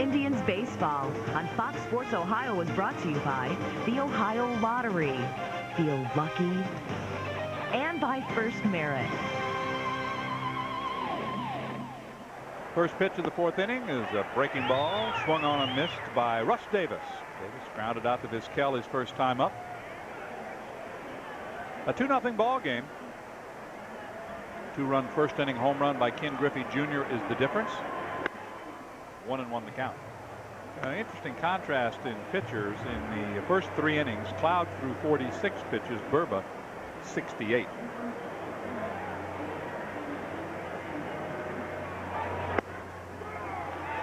Indians baseball on Fox Sports Ohio was brought to you by the Ohio Lottery. Feel lucky. And by First Merit. First pitch of the fourth inning is a breaking ball swung on and missed by Russ Davis. Davis grounded out to Vizquel his first time up. A 2-0 ball game. 2-run first inning home run by Ken Griffey Jr. is the difference. 1-1 the count. An interesting contrast in pitchers. In the first 3 innings, Cloud threw 46 pitches, Burba 68.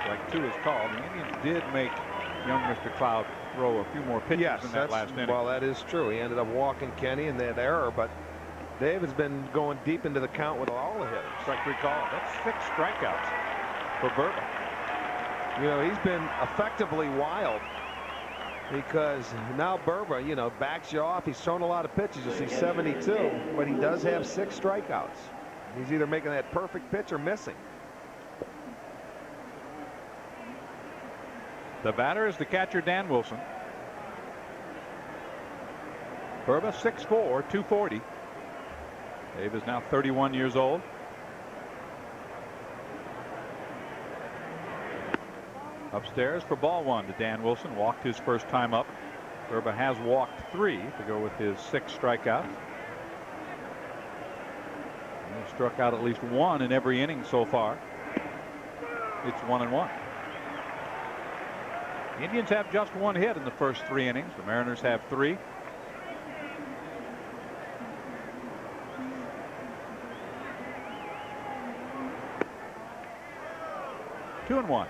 Strike 2 is called. The Indians did make young Mr. Cloud throw a few more pitches in that last inning. Well, that is true. He ended up walking Kenny in that error, but Dave has been going deep into the count with all the hitters. Strike 3 call. That's 6 strikeouts for Burba. You know, he's been effectively wild because now Burba, you know, backs you off. He's thrown a lot of pitches. You see 72, but he does have 6 strikeouts. He's either making that perfect pitch or missing. The batter is the catcher, Dan Wilson. Burba 6'4", 240. Dave is now 31 years old. Upstairs for ball 1 to Dan Wilson. Walked his first time up. Burba has walked 3 to go with his 6 strikeouts. He struck out at least 1 in every inning so far. It's 1-1. The Indians have just 1 hit in the first 3 innings. The Mariners have 3. Two and 1.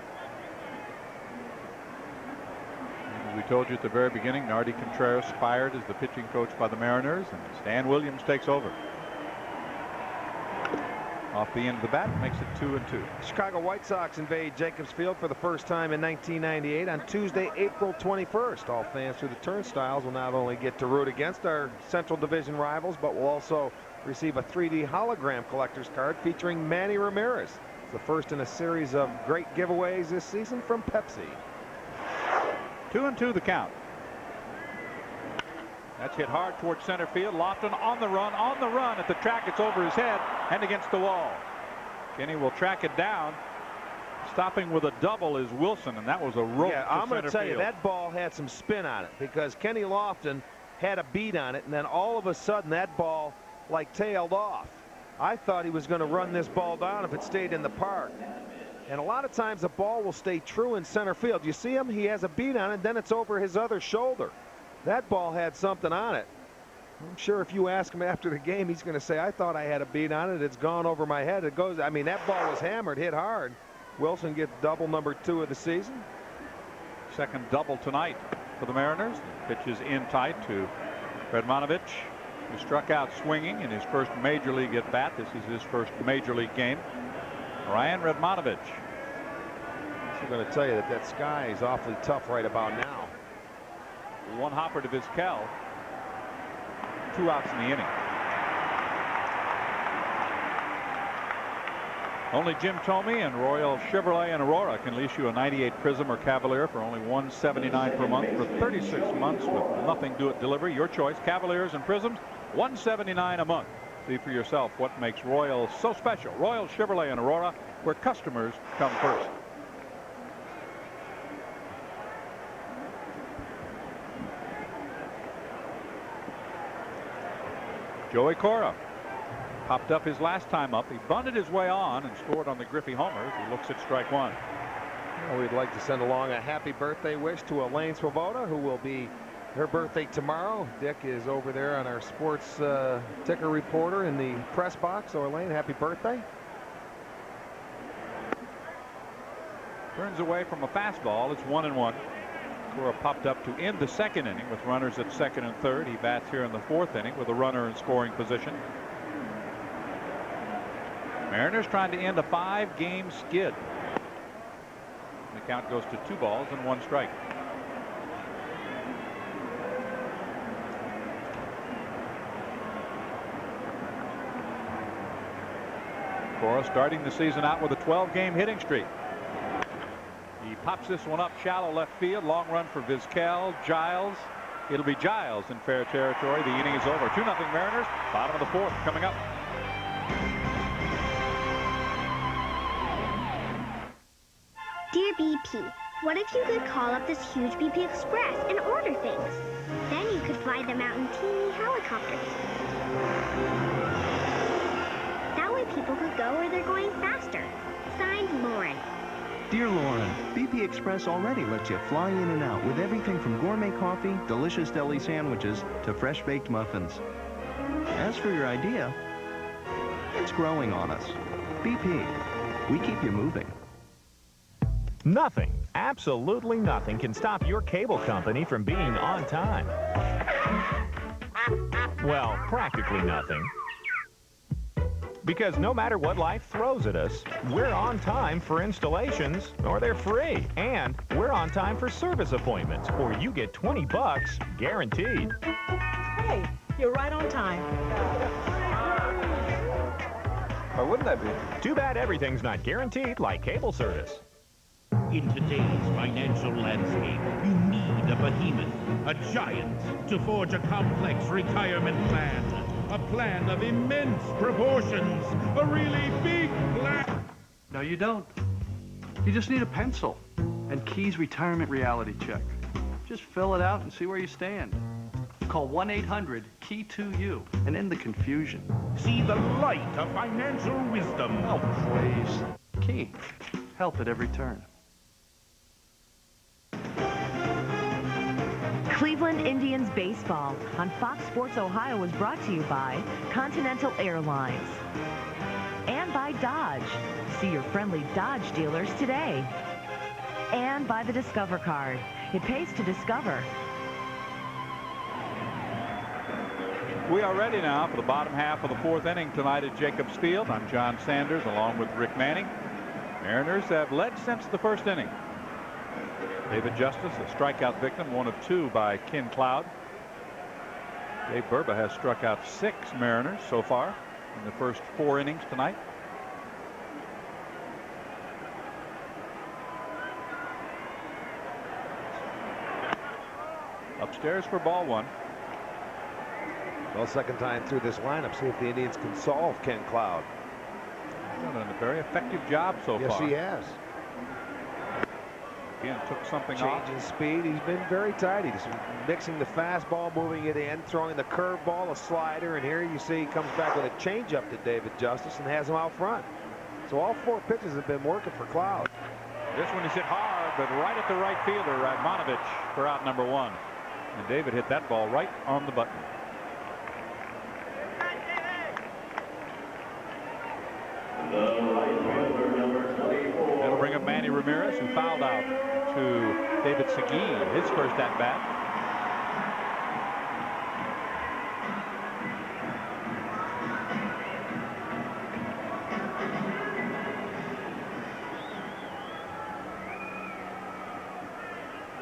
As we told you at the very beginning, Nardi Contreras fired as the pitching coach by the Mariners, and Stan Williams takes over. Off the end of the bat, makes it 2-2. Chicago White Sox invade Jacobs Field for the first time in 1998 on Tuesday, April 21st. All fans through the turnstiles will not only get to root against our Central Division rivals, but will also receive a 3D hologram collector's card featuring Manny Ramirez. It's the first in a series of great giveaways this season from Pepsi. 2-2 the count. That's hit hard towards center field. Lofton on the run at the track. It's over his head and against the wall. Kenny will track it down. Stopping with a double is Wilson, and that was a rope. Yeah, I'm going to tell you, that ball had some spin on it because Kenny Lofton had a beat on it, and then all of a sudden that ball like tailed off. I thought he was going to run this ball down if it stayed in the park. And a lot of times the ball will stay true in center field. You see him? He has a beat on it, then it's over his other shoulder. That ball had something on it. I'm sure if you ask him after the game, he's going to say, I thought I had a beat on it. It's gone over my head. It goes. I mean, that ball was hammered, hit hard. Wilson gets double number 2 of the season. Second double tonight for the Mariners. Pitches in tight to Redmanovich, who struck out swinging in his first major league at bat. This is his first major league game. Ryan Redmanovich. I'm going to tell you that sky is awfully tough right about now. 1 hopper to Vizquel. 2 outs in the inning. Only Jim Thome and Royal Chevrolet in Aurora can lease you a 98 Prism or Cavalier for only $179 per month for 36 months with nothing due at delivery. Your choice, Cavaliers and Prisms, $179 a month. See for yourself what makes Royal so special. Royal Chevrolet in Aurora, where customers come first. Joey Cora popped up his last time up. He bunted his way on and scored on the Griffey homers. He looks at strike 1. Well, we'd like to send along a happy birthday wish to Elaine Swoboda, who will be her birthday tomorrow. Dick is over there on our sports ticker reporter in the press box. So Elaine, happy birthday. Turns away from a fastball. It's 1-1. Cora popped up to end the second inning with runners at second and third. He bats here in the fourth inning with a runner in scoring position. Mariners trying to end a 5-game skid. The count goes to 2 balls and 1 strike. Cora starting the season out with a 12-game hitting streak. He pops this one up shallow left field. Long run for Vizquel. Giles. It'll be Giles in fair territory. The inning is over. 2-0 Mariners. Bottom of the fourth coming up. Dear BP, what if you could call up this huge BP Express and order things? Then you could fly them out in teeny helicopters. That way people could go where they're going faster. Signed, Lauren. Dear Lauren, BP Express already lets you fly in and out with everything from gourmet coffee, delicious deli sandwiches, to fresh baked muffins. As for your idea, it's growing on us. BP, we keep you moving. Nothing, absolutely nothing can stop your cable company from being on time. Well, practically nothing. Because no matter what life throws at us, we're on time for installations, or they're free. And we're on time for service appointments, or you get $20 guaranteed. Hey, you're right on time. Why wouldn't I be? Too bad everything's not guaranteed like cable service. In today's financial landscape, you need a behemoth, a giant, to forge a complex retirement plan. A plan of immense proportions. A really big plan. No, you don't. You just need a pencil and Key's retirement reality check. Just fill it out and see where you stand. Call 1-800-KEY-2U and end the confusion. See the light of financial wisdom. Oh, please. Key. Help at every turn. Cleveland Indians baseball on Fox Sports Ohio was brought to you by Continental Airlines and by Dodge. See your friendly Dodge dealers today. And by the Discover card. It pays to discover. We are ready now for the bottom half of the fourth inning tonight at Jacobs Field. I'm John Sanders along with Rick Manning. Mariners have led since the first inning. David Justice, a strikeout victim, 1 of 2 by Ken Cloud. Dave Burba has struck out 6 Mariners so far in the first 4 innings tonight. Upstairs for ball 1. Well, second time through this lineup. See if the Indians can solve Ken Cloud. He's done a very effective job so far. Yes, he has. Again, took something off. Changing speed. He's been very tidy. Just mixing the fastball, moving it in, throwing the curveball, a slider, and here you see he comes back with a changeup to David Justice and has him out front. So all 4 pitches have been working for Cloud. This one is hit hard, but right at the right fielder, Radmanovich, for out number 1. And David hit that ball right on the button. That'll bring up Manny Ramirez, who fouled out to David Segui, his first at bat.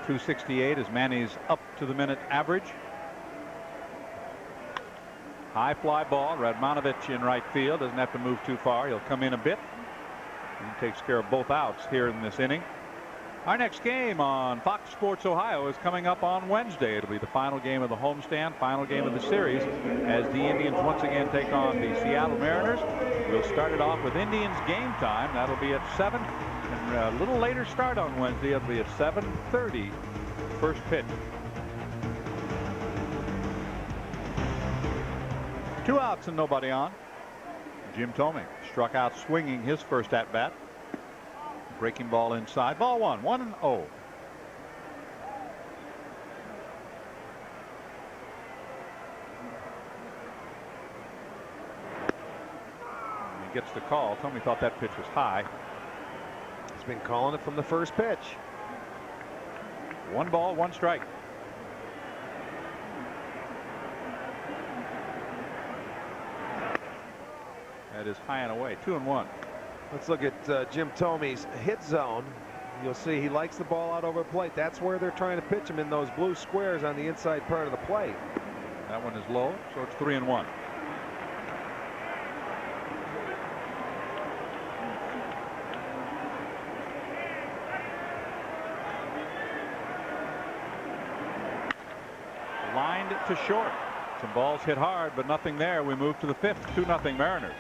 .268 is Manny's up to the minute average. High fly ball. Radmanovich in right field. Doesn't have to move too far. He'll come in a bit. And takes care of both outs here in this inning. Our next game on Fox Sports Ohio is coming up on Wednesday. It'll be the final game of the homestand, final game of the series, as the Indians once again take on the Seattle Mariners. We'll start it off with Indians game time. That'll be at 7. And a little later start on Wednesday. It'll be at 7:30. First pitch. 2 outs and nobody on. Jim Thome struck out swinging his first at bat. Breaking ball inside. Ball 1. 1-0. He gets the call. Thome thought that pitch was high. He's been calling it from the first pitch. 1 ball, 1 strike. That is high and away. 2-1. Let's look at Jim Thome's hit zone. You'll see he likes the ball out over the plate. That's where they're trying to pitch him, in those blue squares on the inside part of the plate. That one is low, so it's 3-1. lined to short. Some balls hit hard, but nothing there. We move to the 5th. 2-0 Mariners.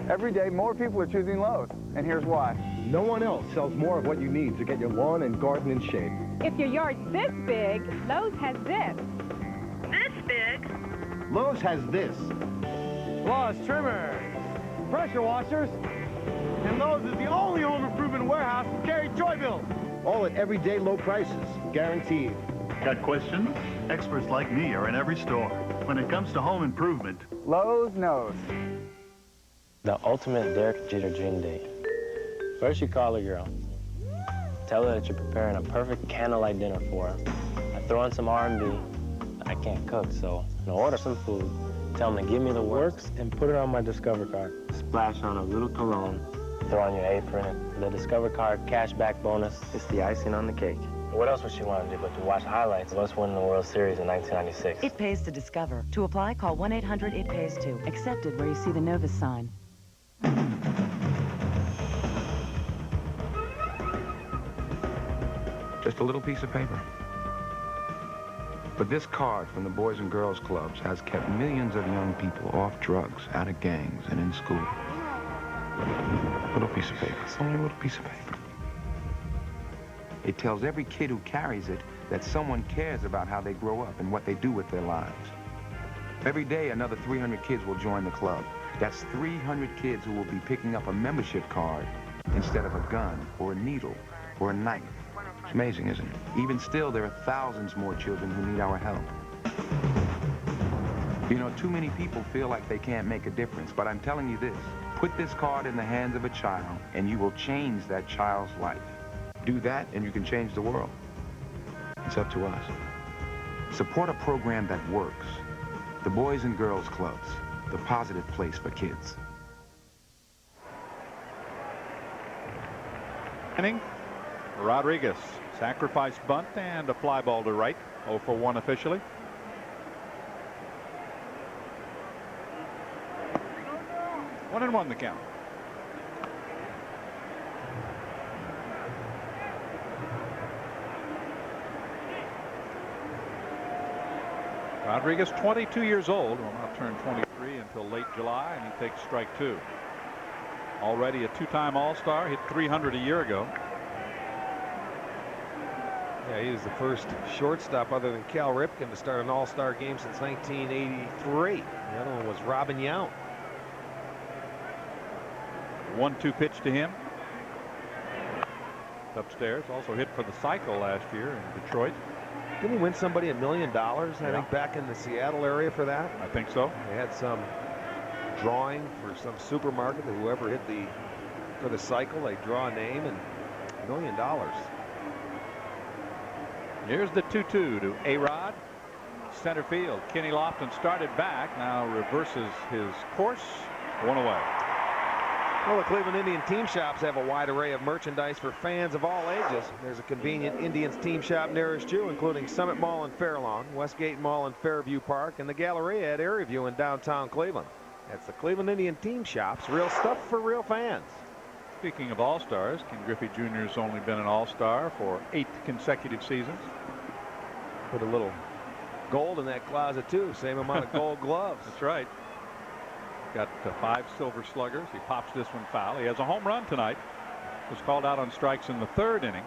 Every day, more people are choosing Lowe's, and here's why. No one else sells more of what you need to get your lawn and garden in shape. If your yard's this big, Lowe's has this. This big? Lowe's has this. Laws, trimmers, pressure washers, and Lowe's is the only home improvement warehouse to carry joy bills. All at everyday low prices, guaranteed. Got questions? Experts like me are in every store. When it comes to home improvement, Lowe's knows. The ultimate Derek Jeter dream date. First you call a girl. Tell her that you're preparing a perfect candlelight dinner for her. I throw in some R&B. I can't cook, so I order some food. Tell them to give me the works and put it on my Discover card. Splash on a little cologne. Throw on your apron. The Discover card cashback bonus is the icing on the cake. What else would she want to do but to watch highlights of us winning the World Series in 1996? It pays to Discover. To apply, call 1-800-IT-PAYS-TO. Accepted where you see the Novus sign. Just a little piece of paper. But this card from the Boys and Girls Clubs has kept millions of young people off drugs, out of gangs, and in school. Little piece of paper. It's only a little piece of paper. It tells every kid who carries it that someone cares about how they grow up and what they do with their lives. Every day, another 300 kids will join the club. That's 300 kids who will be picking up a membership card instead of a gun or a needle or a knife. It's amazing, isn't it? Even still, there are thousands more children who need our help. You know, too many people feel like they can't make a difference, but I'm telling you this. Put this card in the hands of a child, and you will change that child's life. Do that, and you can change the world. It's up to us. Support a program that works. The Boys and Girls Clubs, the positive place for kids. Inning. Rodriguez, sacrifice bunt and a fly ball to right. 0 for 1 officially. One and one the count. Rodriguez, 22 years old, will not turn 23 until late July, and he takes strike 2. Already a 2-time All-Star, hit 300 a year ago. Yeah, he was the first shortstop other than Cal Ripken to start an All-Star game since 1983. The other one was Robin Yount. 1-2 pitch to him. Upstairs, also hit for the cycle last year in Detroit. Didn't he win somebody $1 million, I think, back in the Seattle area for that? I think so. They had some drawing for some supermarket that whoever hit for the cycle, they draw a name and $1 million. Here's the 2-2 to A-Rod. Center field. Kenny Lofton started back, now reverses his course. 1 away. Well, the Cleveland Indian team shops have a wide array of merchandise for fans of all ages. There's a convenient Indians team shop nearest you, including Summit Mall in Fairlawn, Westgate Mall in Fairview Park, and the Galleria at Area View in downtown Cleveland. That's the Cleveland Indian team shops. Real stuff for real fans. Speaking of All-Stars, Ken Griffey Jr. has only been an All-Star for 8 consecutive seasons. Put a little gold in that closet, too. Same amount of gold gloves. That's right. Got 5 silver sluggers. He pops this one foul. He has a home run tonight. Was called out on strikes in the 3rd inning.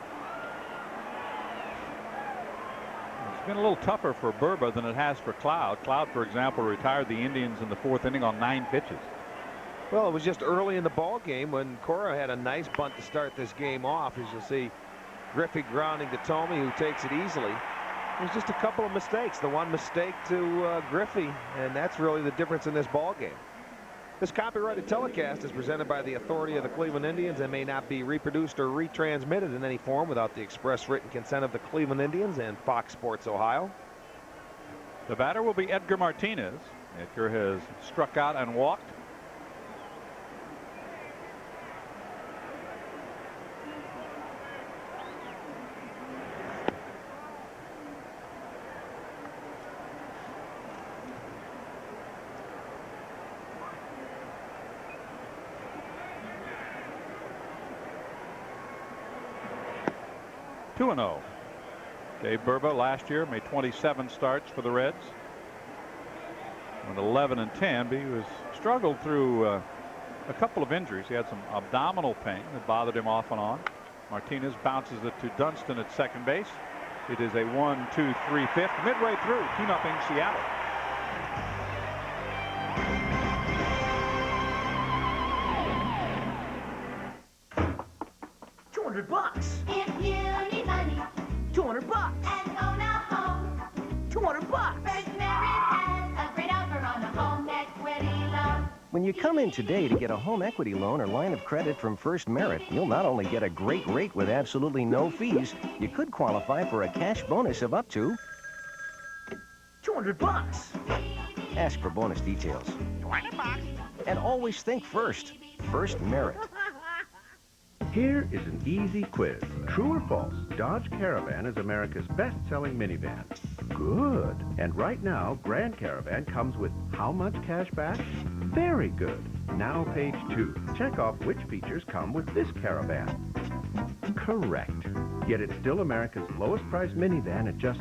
It's been a little tougher for Burba than it has for Cloud. Cloud, for example, retired the Indians in the 4th inning on 9 pitches. Well, it was just early in the ball game when Cora had a nice bunt to start this game off. As you'll see, Griffey grounding to Thome, who takes it easily. There's just a couple of mistakes. The one mistake to Griffey, and that's really the difference in this ball game. This copyrighted telecast is presented by the authority of the Cleveland Indians and may not be reproduced or retransmitted in any form without the express written consent of the Cleveland Indians and Fox Sports Ohio. The batter will be Edgar Martinez. Edgar has struck out and walked. 2-0. Dave Burba last year made 27 starts for the Reds. Went 11-10, but he was struggled through a couple of injuries. He had some abdominal pain that bothered him off and on. Martinez bounces it to Dunston at second base. It is a 1-2-3-5. Midway through, 2-0 Seattle. $200. If you need money. $200. And own a home. $200. First Merit has a great offer on a home equity loan. When you come in today to get a home equity loan or line of credit from First Merit, you'll not only get a great rate with absolutely no fees, you could qualify for a cash bonus of up to $200. Ask for bonus details. $20. And always think first. First Merit. Here is an easy quiz. True or false? Dodge Caravan is America's best-selling minivan. Good. And right now, Grand Caravan comes with how much cash back? Very good. Now page 2. Check off which features come with this Caravan. Correct. Yet it's still America's lowest priced minivan at just,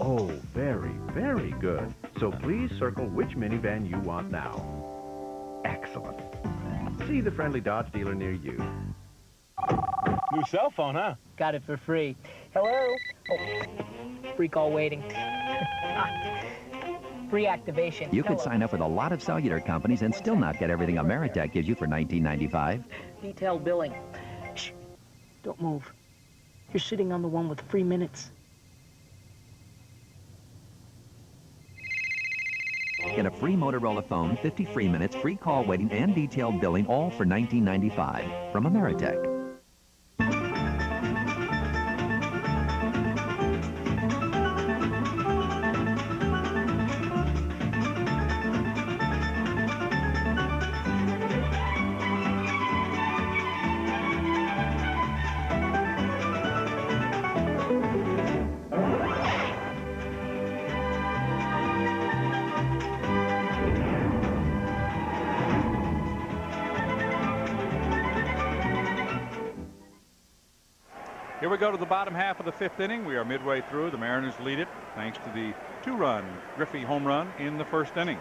oh, very, very good. So please circle which minivan you want now. Excellent. See the friendly Dodge dealer near you. New cell phone, huh? Got it for free. Hello? Oh, free call waiting. Free activation. You could sign up with a lot of cellular companies and still not get everything Ameritech gives you for $19.95. Detailed billing. Shh. Don't move. You're sitting on the one with free minutes. Get a free Motorola phone, 50 free minutes, free call waiting, and detailed billing, all for $19.95 from Ameritech. Here we go to the bottom half of the 5th inning. We are midway through. The Mariners lead it thanks to the 2-run Griffey home run in the 1st inning.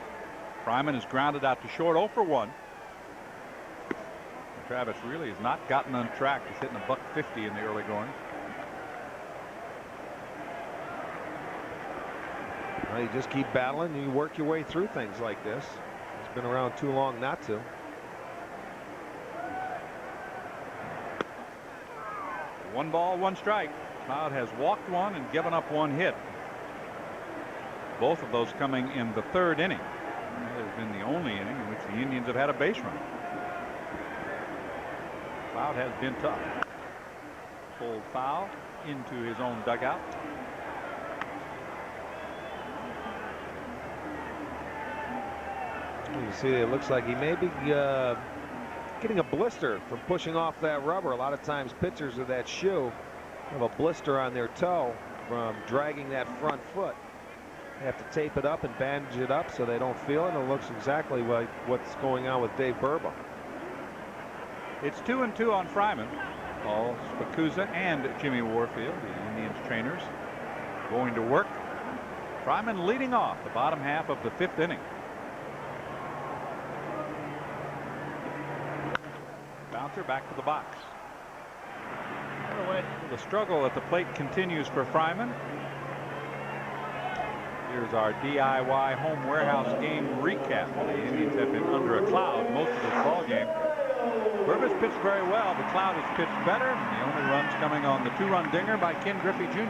Fryman is grounded out to short, 0 for 1. Travis really has not gotten on track. He's hitting a $150 in the early going. Well, you just keep battling and you work your way through things like this. It's been around too long not to. One ball, one strike. Cloud has walked one and given up one hit. Both of those coming in the 3rd inning. That has been the only inning in which the Indians have had a base run. Cloud has been tough. Pulled foul into his own dugout. You see, it looks like he may be getting a blister from pushing off that rubber. A lot of times pitchers of that shoe have a blister on their toe from dragging that front foot. They have to tape it up and bandage it up so they don't feel it. It looks exactly like what's going on with Dave Burba. It's 2-2 on Fryman. Paul Spacuzza and Jimmy Warfield, the Indians trainers, going to work. Fryman leading off the bottom half of the 5th inning. Bouncer back to the box. The struggle at the plate continues for Fryman. Here's our DIY home warehouse game recap. The Indians have been under a cloud most of this ball game. Burba's pitched very well. The Cloud has pitched better. The only runs coming on the 2-run dinger by Ken Griffey Jr.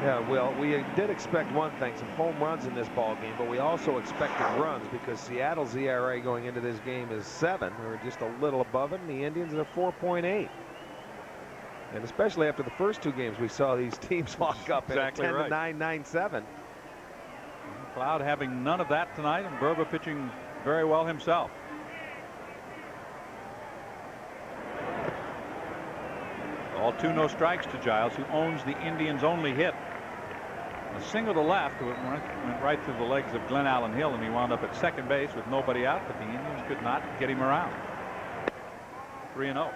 Yeah, well, we did expect one thing, some home runs in this ball game, but we also expected runs because Seattle's ERA going into this game is 7, or just a little above it, and the Indians are 4.8. And especially after the first 2 games, we saw these teams lock up exactly at 10 right. to 9, 9-7. Cloud having none of that tonight, and Burba pitching very well himself. All 2 no strikes to Giles, who owns the Indians' only hit. A single to left went right through the legs of Glenn Allen Hill, and he wound up at second base with nobody out, but the Indians could not get him around. 3-0.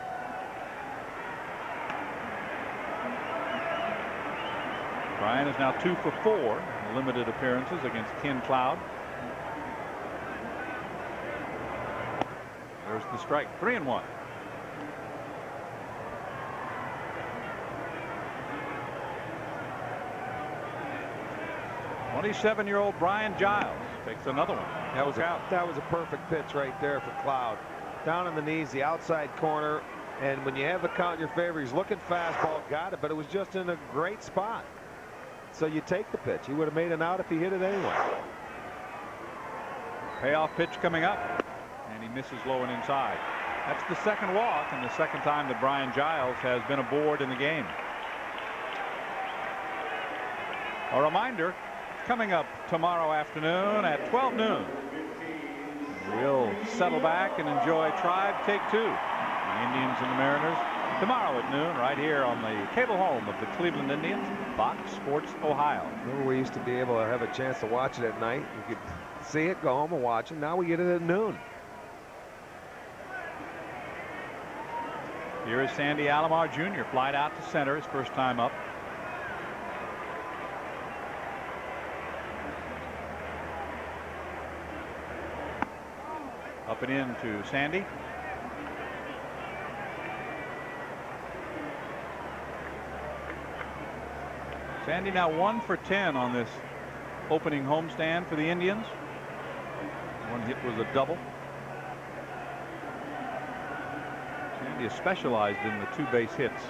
Bryan is now 2 for 4 in limited appearances against Ken Cloud. There's the strike. 3-1. '27-year-old Brian Giles takes another one. That was a perfect pitch right there for Cloud. Down on the knees, the outside corner, and when you have the count in your favor, he's looking fastball, got it, but it was just in a great spot. So you take the pitch. He would have made an out if he hit it anyway. Payoff pitch coming up, and he misses low and inside. That's the second walk and the second time that Brian Giles has been aboard in the game. A reminder, coming up tomorrow afternoon at 12 noon. We'll settle back and enjoy Tribe Take Two, the Indians and the Mariners, tomorrow at noon right here on the cable home of the Cleveland Indians, Fox Sports Ohio. Remember, we used to be able to have a chance to watch it at night. You could see it, go home and watch it. Now we get it at noon. Here is Sandy Alomar Jr. flied out to center his first time up. Up and in to Sandy. Sandy now 1 for 10 on this opening homestand for the Indians. One hit was a double. Sandy is specialized in the 2 base hits.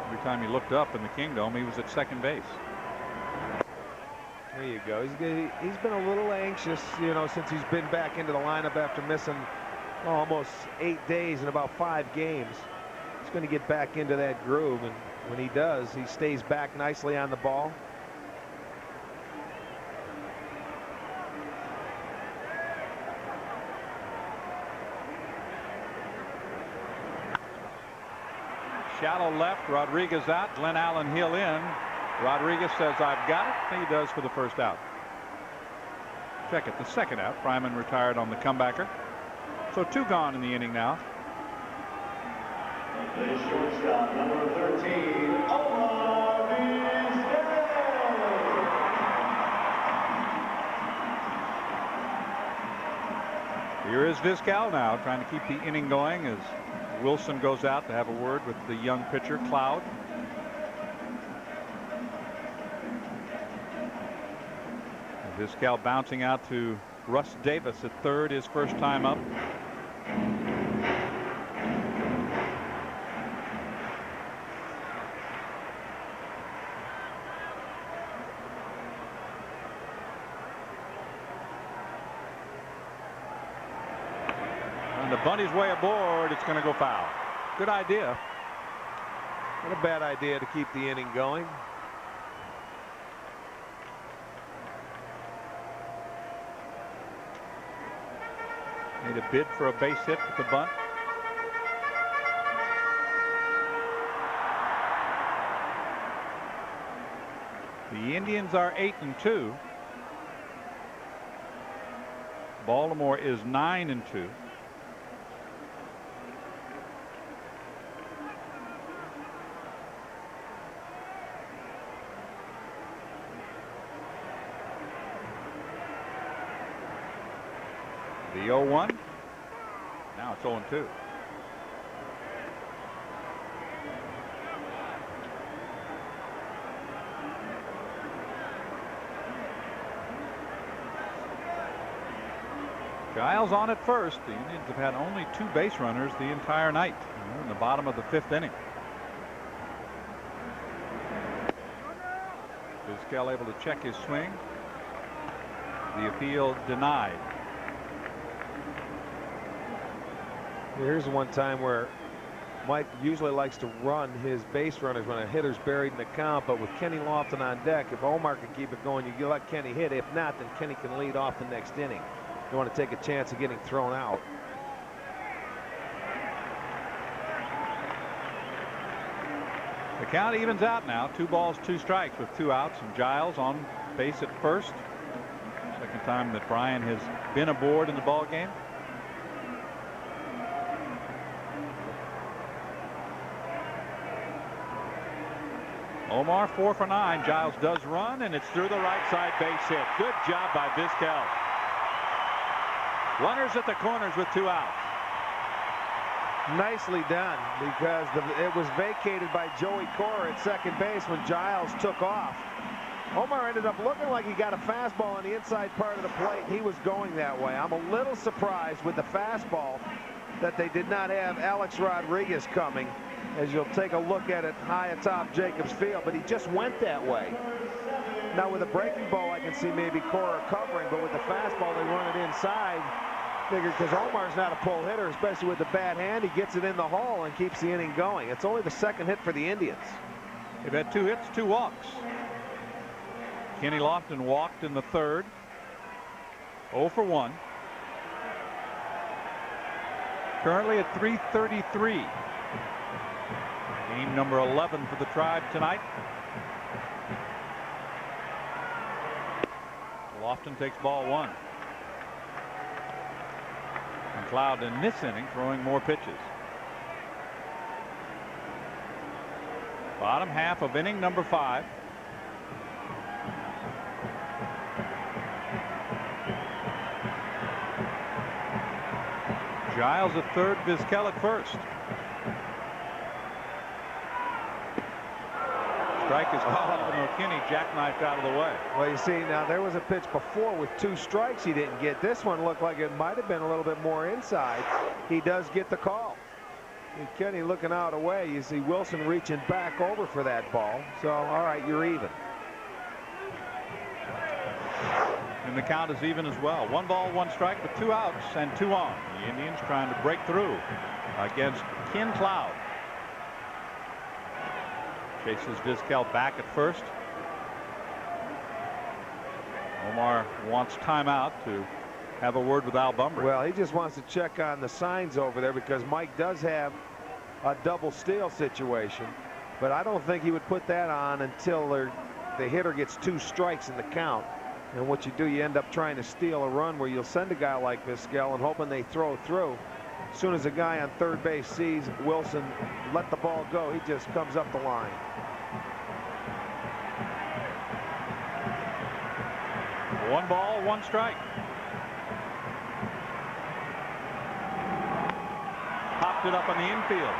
Every time he looked up in the Kingdome, he was at second base. There you go. He's been a little anxious, you know, since he's been back into the lineup after missing almost 8 days and about 5 games. He's going to get back into that groove, and when he does, he stays back nicely on the ball. Shallow left, Rodriguez out, Glenn Allen Hill in. Rodriguez says, "I've got it." He does for the first out. Check it, the second out. Fryman retired on the comebacker. So 2 gone in the inning now. The shortstop, number 13, Omar Vizquel. Here is Vizquel now trying to keep the inning going as Wilson goes out to have a word with the young pitcher Cloud. Vizquel bouncing out to Russ Davis at third, his first time up. And the bunny's way aboard. It's going to go foul. Good idea. Not a bad idea to keep the inning going. Made a bid for a base hit with the bunt. The Indians are 8-2. Baltimore is 9-2. The 0-1. Now it's 0-2. Giles on at first. The Indians have had only 2 base runners the entire night. We're in the bottom of the 5th inning. Vizquel able to check his swing. The appeal denied. Here's one time where Mike usually likes to run his base runners when a hitter's buried in the count, but with Kenny Lofton on deck, if Omar can keep it going, you let Kenny hit. If not, then Kenny can lead off the next inning. You want to take a chance of getting thrown out. The count evens out now. 2 balls, 2 strikes with 2 outs, and Giles on base at first. Second time that Brian has been aboard in the ball game. Omar 4 for 9. Giles does run, and it's through the right side base hit. Good job by Vizquel. Runners at the corners with 2 outs. Nicely done, because it was vacated by Joey Cora at second base when Giles took off. Omar ended up looking like he got a fastball on the inside part of the plate. He was going that way. I'm a little surprised with the fastball that they did not have Alex Rodriguez coming, as you'll take a look at it high atop Jacobs Field, but he just went that way. Now with a breaking ball, I can see maybe Cora covering, but with the fastball, they run it inside. Figure because Omar's not a pull hitter, especially with the bad hand, he gets it in the hole and keeps the inning going. It's only the second hit for the Indians. They've had 2 hits, 2 walks. Kenny Lofton walked in the third. 0 for 1. Currently at .333. Game number 11 for the Tribe tonight. Lofton takes ball 1. McLeod in this inning throwing more pitches. Bottom half of inning number 5. Giles at third, Vizquel at first. Strike is called, even though Kenny jackknifed out of the way. Well, you see, now there was a pitch before with 2 strikes he didn't get. This one looked like it might have been a little bit more inside. He does get the call. And Kenny looking out away. You see Wilson reaching back over for that ball. So, all right, you're even. And the count is even as well. 1 ball, 1 strike with 2 outs and 2 on. The Indians trying to break through against Ken Cloud. Chases Vizquel back at first. Omar wants timeout to have a word with Al Bumbry. Well, he just wants to check on the signs over there because Mike does have a double steal situation. But I don't think he would put that on until the hitter gets 2 strikes in the count. And what you do, you end up trying to steal a run where you'll send a guy like Vizquel and hoping they throw through. As soon as a guy on third base sees Wilson let the ball go, he just comes up the line. One ball, 1 strike. Popped it up on the infield.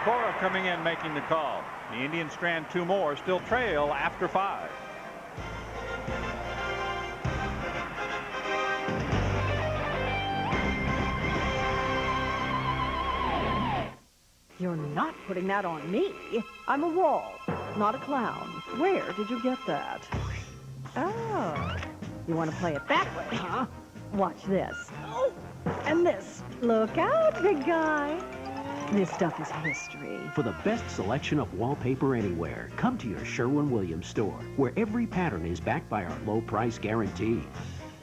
Cora coming in, making the call. The Indians strand 2 more, still trail after 5. You're not putting that on me. I'm a wall, not a clown. Where did you get that? Oh, you want to play it that way, huh? Watch this. Oh, and this. Look out, big guy. This stuff is history. For the best selection of wallpaper anywhere, come to your Sherwin-Williams store, where every pattern is backed by our low price guarantee.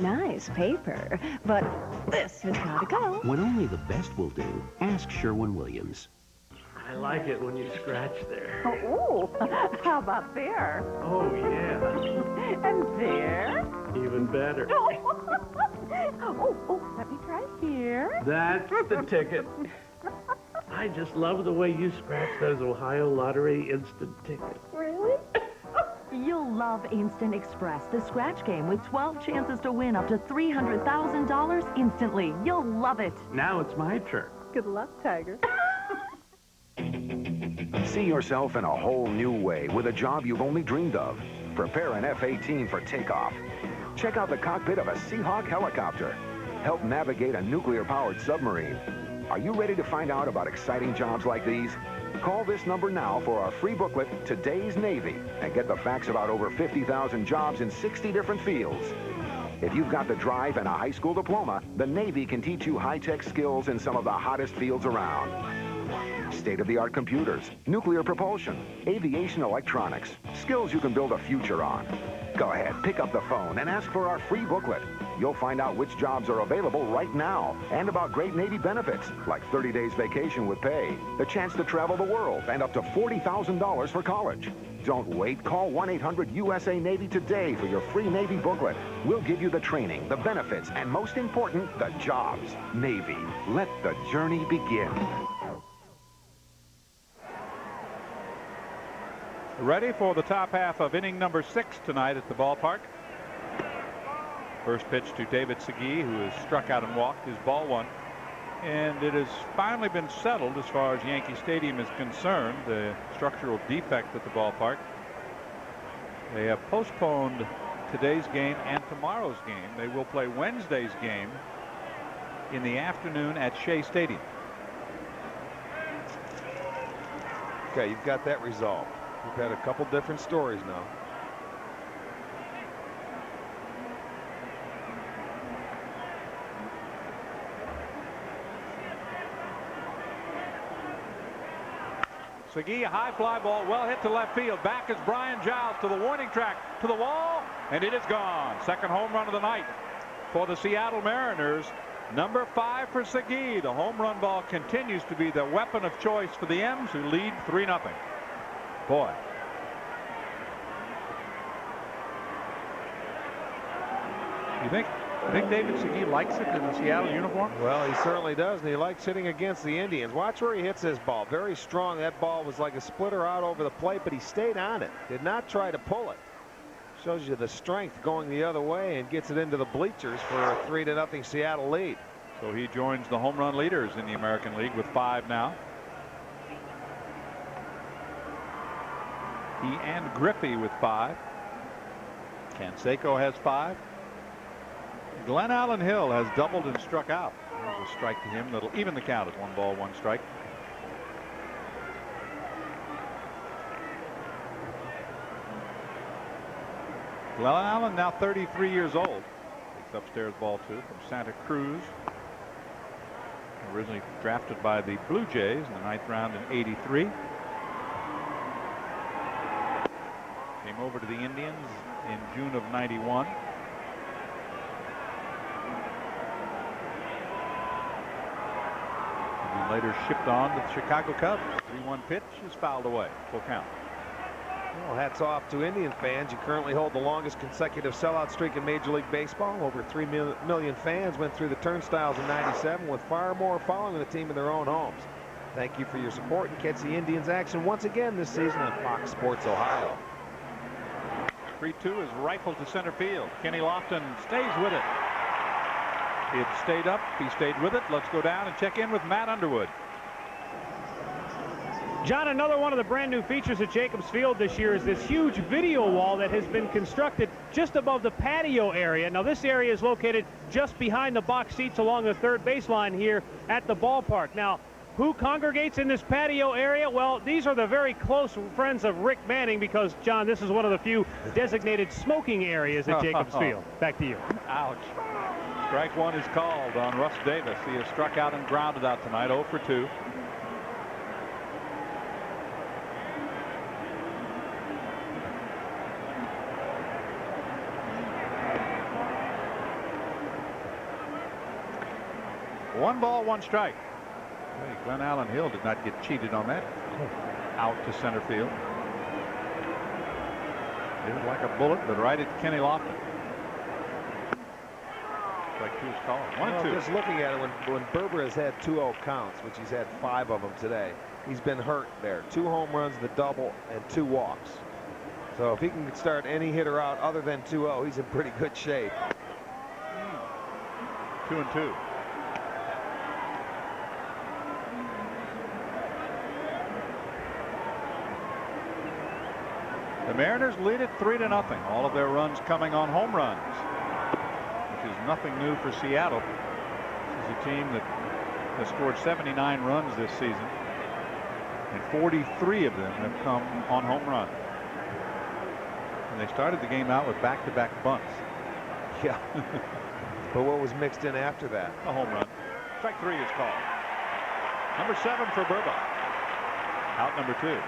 Nice paper, but this has got to go. When only the best will do, ask Sherwin-Williams. I like it when you scratch there. Oh, how about there? Oh, yeah. And there? Even better. Oh, let me try here. That's the ticket. I just love the way you scratch those Ohio Lottery instant tickets. Really? You'll love Instant Express, the scratch game with 12 chances to win up to $300,000 instantly. You'll love it. Now it's my turn. Good luck, Tiger. See yourself in a whole new way with a job you've only dreamed of. Prepare an F-18 for takeoff. Check out the cockpit of a Seahawk helicopter. Help navigate a nuclear-powered submarine. Are you ready to find out about exciting jobs like these? Call this number now for our free booklet, Today's Navy, and get the facts about over 50,000 jobs in 60 different fields. If you've got the drive and a high school diploma, the Navy can teach you high-tech skills in some of the hottest fields around. State-of-the-art computers, nuclear propulsion, aviation electronics, skills you can build a future on. Go ahead, pick up the phone and ask for our free booklet. You'll find out which jobs are available right now and about great Navy benefits like 30 days vacation with pay, the chance to travel the world, and up to $40,000 for college. Don't wait. Call 1-800-USA-NAVY today for your free Navy booklet. We'll give you the training, the benefits, and most important, the jobs. Navy, let the journey begin. Ready for the top half of inning number 6 tonight at the ballpark. First pitch to David Segui, who has struck out and walked, is ball 1. And it has finally been settled as far as Yankee Stadium is concerned, the structural defect at the ballpark. They have postponed today's game and tomorrow's game. They will play Wednesday's game in the afternoon at Shea Stadium. Okay, you've got that resolved. We've had a couple different stories now. Segui, a high fly ball, well hit to left field. Back is Brian Giles to the warning track, to the wall, and it is gone. Second home run of the night for the Seattle Mariners. Number 5 for Segui. The home run ball continues to be the weapon of choice for the M's, who lead 3-0. Boy. You think David Segui likes it in the Seattle uniform? Well, he certainly does, and he likes hitting against the Indians. Watch where he hits this ball. Very strong. That ball was like a splitter out over the plate, but he stayed on it. Did not try to pull it. Shows you the strength going the other way and gets it into the bleachers for a 3-0 Seattle lead. So he joins the home run leaders in the American League with 5 now. He and Griffey with 5. Canseco has 5. Glenn Allen Hill has doubled and struck out. There's a strike to him that'll even the count at 1 ball, 1 strike. Glenn Allen now 33 years old. Takes upstairs ball 2 from Santa Cruz. Originally drafted by the Blue Jays in the 9th round in '83. Came over to the Indians in June of '91. And later shipped on to the Chicago Cubs. 3-1 pitch is fouled away. Full count. Well, hats off to Indian fans. You currently hold the longest consecutive sellout streak in Major League Baseball. Over 3 million fans went through the turnstiles in '97, with far more following the team in their own homes. Thank you for your support, and catch the Indians action once again this season on Fox Sports Ohio. 3-2 is rifled to center field. Kenny Lofton stays with it. It stayed up. He stayed with it. Let's go down and check in with Matt Underwood. John, another one of the brand new features at Jacobs Field this year is this huge video wall that has been constructed just above the patio area. Now, this area is located just behind the box seats along the third baseline here at the ballpark. Now, who congregates in this patio area? Well, these are the very close friends of Rick Manning, because, John, this is one of the few designated smoking areas at Jacobs Field. Back to you. Ouch. Strike 1 is called on Russ Davis. He has struck out and grounded out tonight, 0 for 2. One ball, 1 strike. Hey, Glenn Allen Hill did not get cheated on that. Out to center field. Hit it like a bullet, but right at Kenny Lofton. Strike 2 is called. 1-2. Just looking at it, when Berber has had 2-0 counts, which he's had 5 of them today, he's been hurt there. 2 home runs, the double, and 2 walks. So if he can start any hitter out other than 2-0, he's in pretty good shape. 2-2. The Mariners lead it 3-0. All of their runs coming on home runs, which is nothing new for Seattle. This is a team that has scored 79 runs this season, and 43 of them have come on home runs. And they started the game out with back-to-back bunts. Yeah. But what was mixed in after that? A home run. Strike 3 is called. Number 7 for Burba. Out number 2.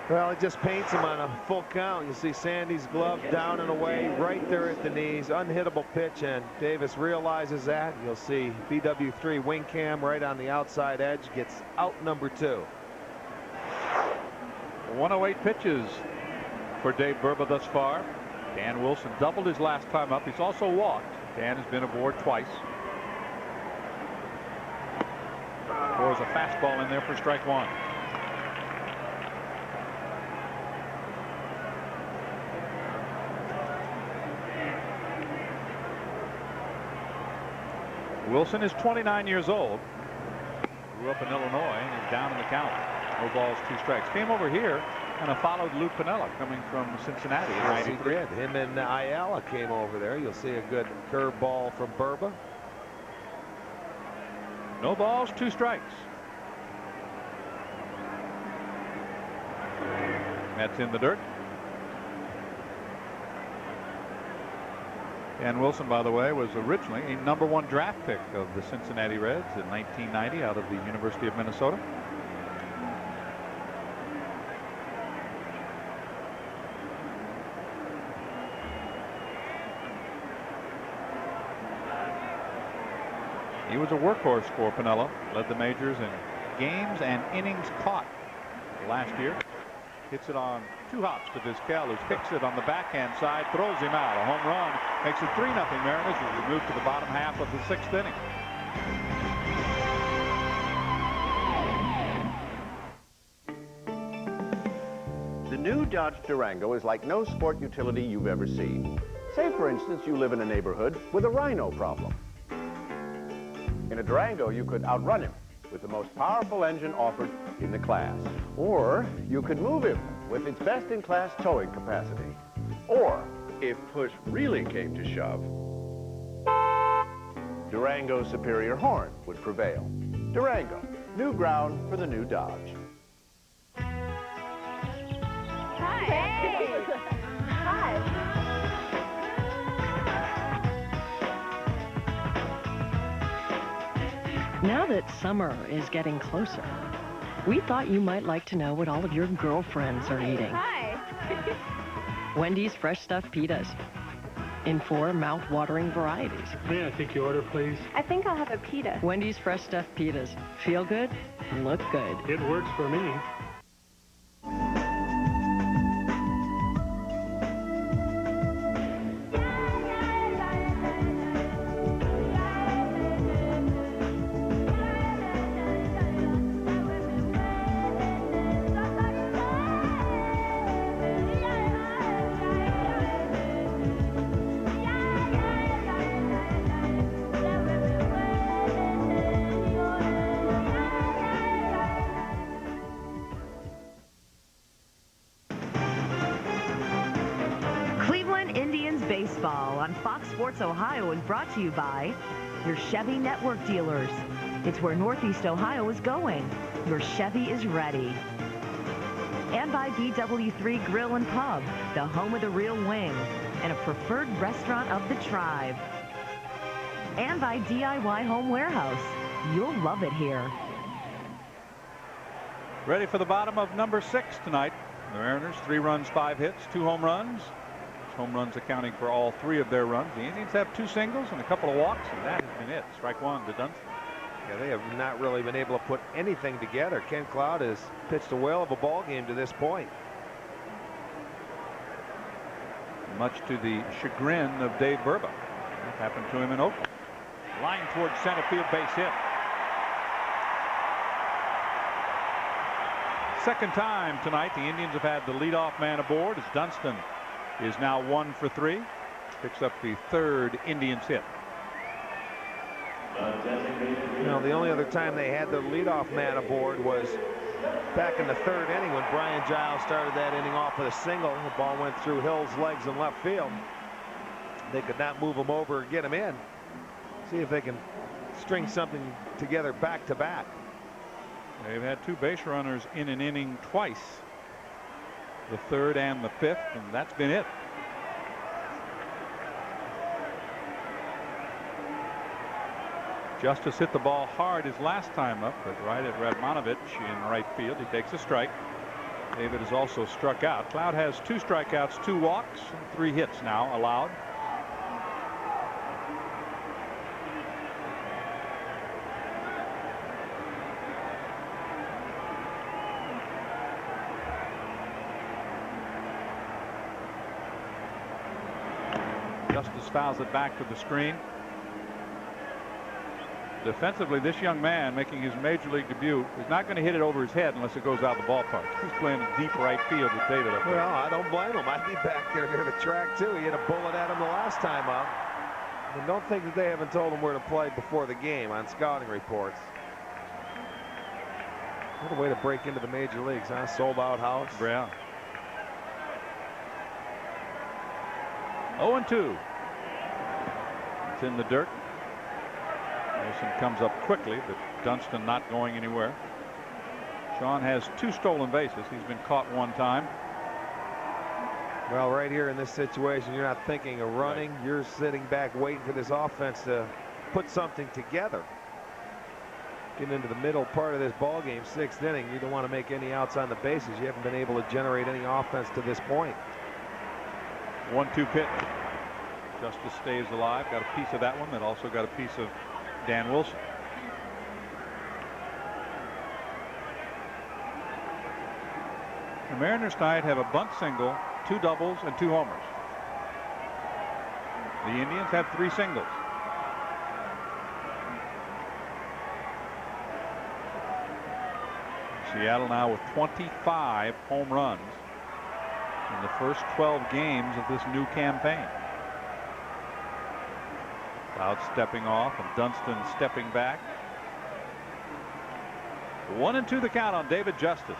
Well, it just paints him on a full count. You see Sandy's glove down and away right there at the knees. Unhittable pitch, and Davis realizes that. You'll see BW3 wing cam right on the outside edge. Gets out number 2. 108 pitches for Dave Burba thus far. Dan Wilson doubled his last time up. He's also walked. Dan has been aboard twice. Throws a fastball in there for strike 1. Wilson is 29 years old. Grew up in Illinois and is down in the count. No balls, 2 strikes. Came over here and followed Lou Piniella coming from Cincinnati in Yes, he 93. did. Him and Ayala came over there. You'll see a good curve ball from Burba. No balls, 2 strikes. That's in the dirt. And Wilson, by the way, was originally a #1 draft pick of the Cincinnati Reds in 1990 out of the University of Minnesota. He was a workhorse for Piniella. Led the majors in games and innings caught last year. Hits it on 2 hops to Vizquel, who picks it on the backhand side, throws him out. A home run makes it 3-0 Mariners as we move to the bottom half of the 6th inning. The new Dodge Durango is like no sport utility you've ever seen. Say, for instance, you live in a neighborhood with a rhino problem. In a Durango, you could outrun him with the most powerful engine offered in the class. Or you could move him with its best-in-class towing capacity. Or, if push really came to shove, Durango's superior horn would prevail. Durango, new ground for the new Dodge. Hi. Hey. Hi. Now that summer is getting closer, we thought you might like to know what all of your girlfriends are eating. Hi. Wendy's fresh stuffed pitas in 4 mouth-watering varieties. May I take your order, please? I think I'll have a pita. Wendy's fresh stuffed pitas. Feel good, look good. It works for me. Baseball on Fox Sports Ohio is brought to you by your Chevy Network dealers. It's where Northeast Ohio is going. Your Chevy is ready. And by BW3 Grill and Pub, the home of the real wing, and a preferred restaurant of the tribe. And by DIY Home Warehouse. You'll love it here. Ready for the bottom of number 6 tonight. The Mariners, 3 runs, 5 hits, 2 home runs. Home runs accounting for all 3 of their runs. The Indians have 2 singles and a couple of walks, and that has been it. Strike 1 to Dunston. Yeah, they have not really been able to put anything together. Ken Cloud has pitched a whale of a ball game to this point. Much to the chagrin of Dave Burba. That happened to him in Oakland. Line towards center field, base hit. Second time tonight the Indians have had the leadoff man aboard as Dunston is now 1 for 3. Picks up the 3rd Indians hit. Now, the only other time they had the leadoff man aboard was back in the 3rd inning when Brian Giles started that inning off with a single. The ball went through Hill's legs in left field. They could not move him over or get him in. See if they can string something together back to back. They've had 2 base runners in an inning twice. The 3rd and the 5th, and that's been it. Justice hit the ball hard his last time up, but right at Radmanovich in right field. He takes a strike. David is also struck out. Cloud has 2 strikeouts, 2 walks, and 3 hits now allowed. Justice fouls it back to the screen. Defensively, this young man making his major league debut is not going to hit it over his head unless it goes out the ballpark. He's playing deep right field with David up there. Well, I don't blame him. I'd be back there near the track too. He hit a bullet at him the last time out. And don't think that they haven't told him where to play before the game on scouting reports. What a way to break into the major leagues, huh? Sold out house. Yeah. 0-2. It's in the dirt. Wilson comes up quickly, but Dunston not going anywhere. Sean has 2 stolen bases. He's been caught 1 time. Well, right here in this situation, you're not thinking of running. Right. You're sitting back waiting for this offense to put something together. Getting into the middle part of this ball game, 6th inning, you don't want to make any outs on the bases. You haven't been able to generate any offense to this point. 1-2 pitch. Justice stays alive. Got a piece of that one. That also got a piece of Dan Wilson. The Mariners tonight have a bunt single, 2 doubles, and 2 homers. The Indians have 3 singles. Seattle now with 25 home runs in the first 12 games of this new campaign. Cloud stepping off and Dunston stepping back. 1-2 the count on David Justice.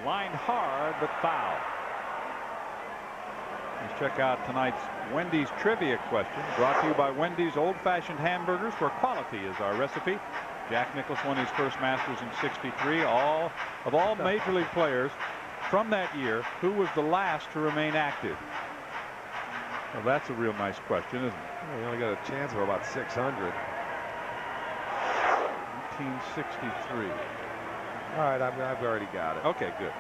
Lined hard, but foul. Let's check out tonight's Wendy's trivia question, brought to you by Wendy's old-fashioned hamburgers, where quality is our recipe. Jack Nicklaus won his first Masters in '63. Of all major league players from that year, who was the last to remain active? Well, that's a real nice question, isn't it? Well, you only got a chance of about 600. 1963. All right, I've already got it. Okay, good.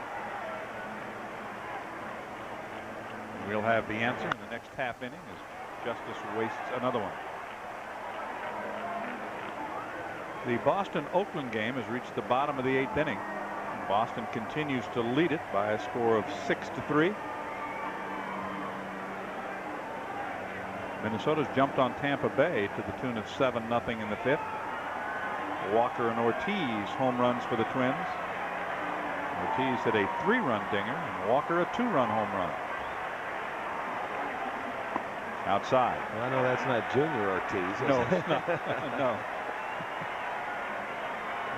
We'll have the answer in the next half inning as Justice wastes another one. The Boston-Oakland game has reached the bottom of the 8th inning. And Boston continues to lead it by a score of 6-3. Minnesota's jumped on Tampa Bay to the tune of 7-0 in the 5th. Walker and Ortiz home runs for the Twins. Ortiz hit a 3-run dinger and Walker a 2-run home run. Outside. Well, I know that's not Junior Ortiz. No, it's not. No.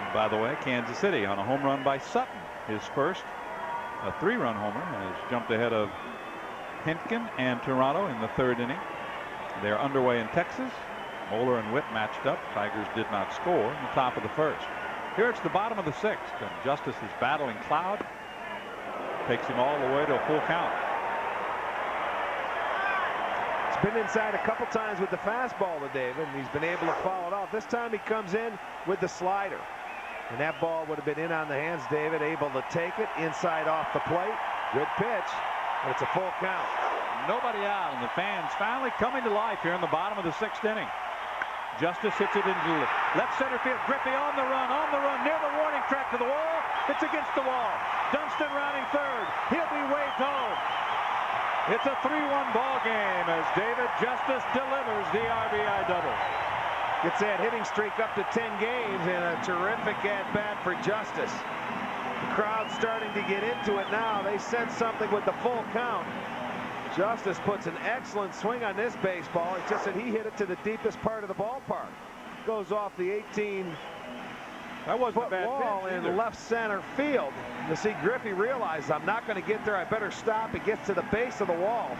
And by the way, Kansas City on a home run by Sutton, his first, a 3-run homer, and has jumped ahead of Hintgen and Toronto in the 3rd inning. They're underway in Texas. Moeller and Witt matched up. Tigers did not score in the top of the 1st. Here it's the bottom of the 6th, and Justice is battling Cloud. Takes him all the way to a full count. It's been inside a couple times with the fastball to David, and he's been able to foul it off. This time he comes in with the slider, and that ball would have been in on the hands. David able to take it inside off the plate. Good pitch, but it's a full count. Nobody out, and the fans finally coming to life here in the bottom of the 6th inning. Justice hits it into left center field. Griffey on the run, near the warning track to the wall. It's against the wall. Dunston rounding 3rd. He'll be waved home. It's a 3-1 ball game as David Justice delivers the RBI double. Gets that hitting streak up to 10 games, and a terrific at-bat for Justice. The crowd's starting to get into it now. They sense something with the full count. Justice puts an excellent swing on this baseball. It's just that he hit it to the deepest part of the ballpark. Goes off the 18-foot wall in left center field. You see Griffey realizes, I'm not going to get there. I better stop. He gets to the base of the wall.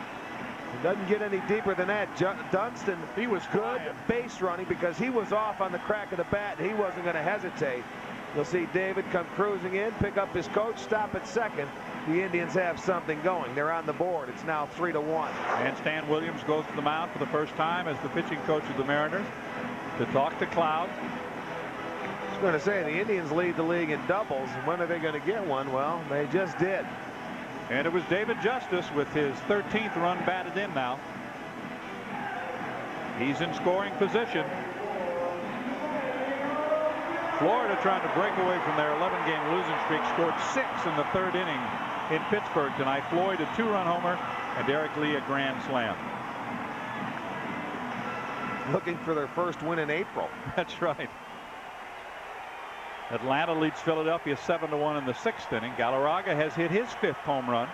It doesn't get any deeper than that. Dunston, he was good base running because he was off on the crack of the bat. And he wasn't going to hesitate. You'll see David come cruising in, pick up his coach, stop at second. The Indians have something going. They're on the board. It's now 3-1. And Stan Williams goes to the mound for the first time as the pitching coach of the Mariners to talk to Cloud. I was going to say, the Indians lead the league in doubles. When are they going to get one? Well, they just did. And it was David Justice with his 13th run batted in now. He's in scoring position. Florida trying to break away from their 11-game losing streak, scored 6 in the 3rd inning in Pittsburgh tonight. Floyd a 2-run homer and Derek Lee a grand slam. Looking for their first win in April. That's right. Atlanta leads Philadelphia 7-1 in the 6th inning. Galarraga has hit his 5th home run.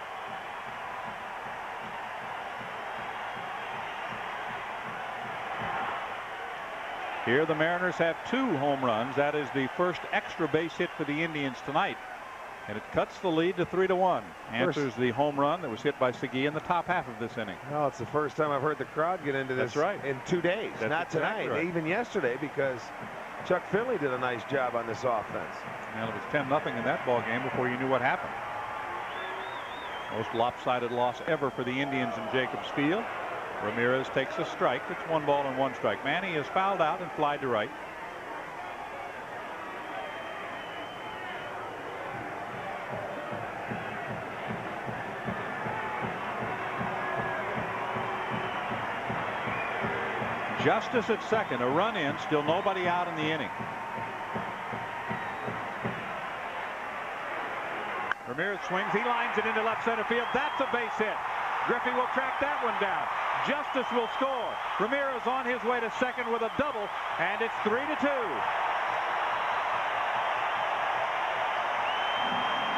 Here the Mariners have 2 home runs. That is the first extra base hit for the Indians tonight. And it cuts the lead to 3-1. Answers the home run that was hit by Segui in the top half of this inning. Well, it's the first time I've heard the crowd get into this. That's right. In 2 days. That's not exactly tonight, right. even yesterday, because Chuck Finley did a nice job on this offense. Well, it was 10-0 in that ball game before you knew what happened. Most lopsided loss ever for the Indians in Jacobs Field. Ramirez takes a strike. It's 1 ball and 1 strike. Manny is fouled out and flied to right. Justice at second, a run in, still nobody out in the inning. Ramirez swings, he lines it into left center field. That's a base hit. Griffey will track that one down. Justice will score. Ramirez on his way to second with a double, and it's 3-2.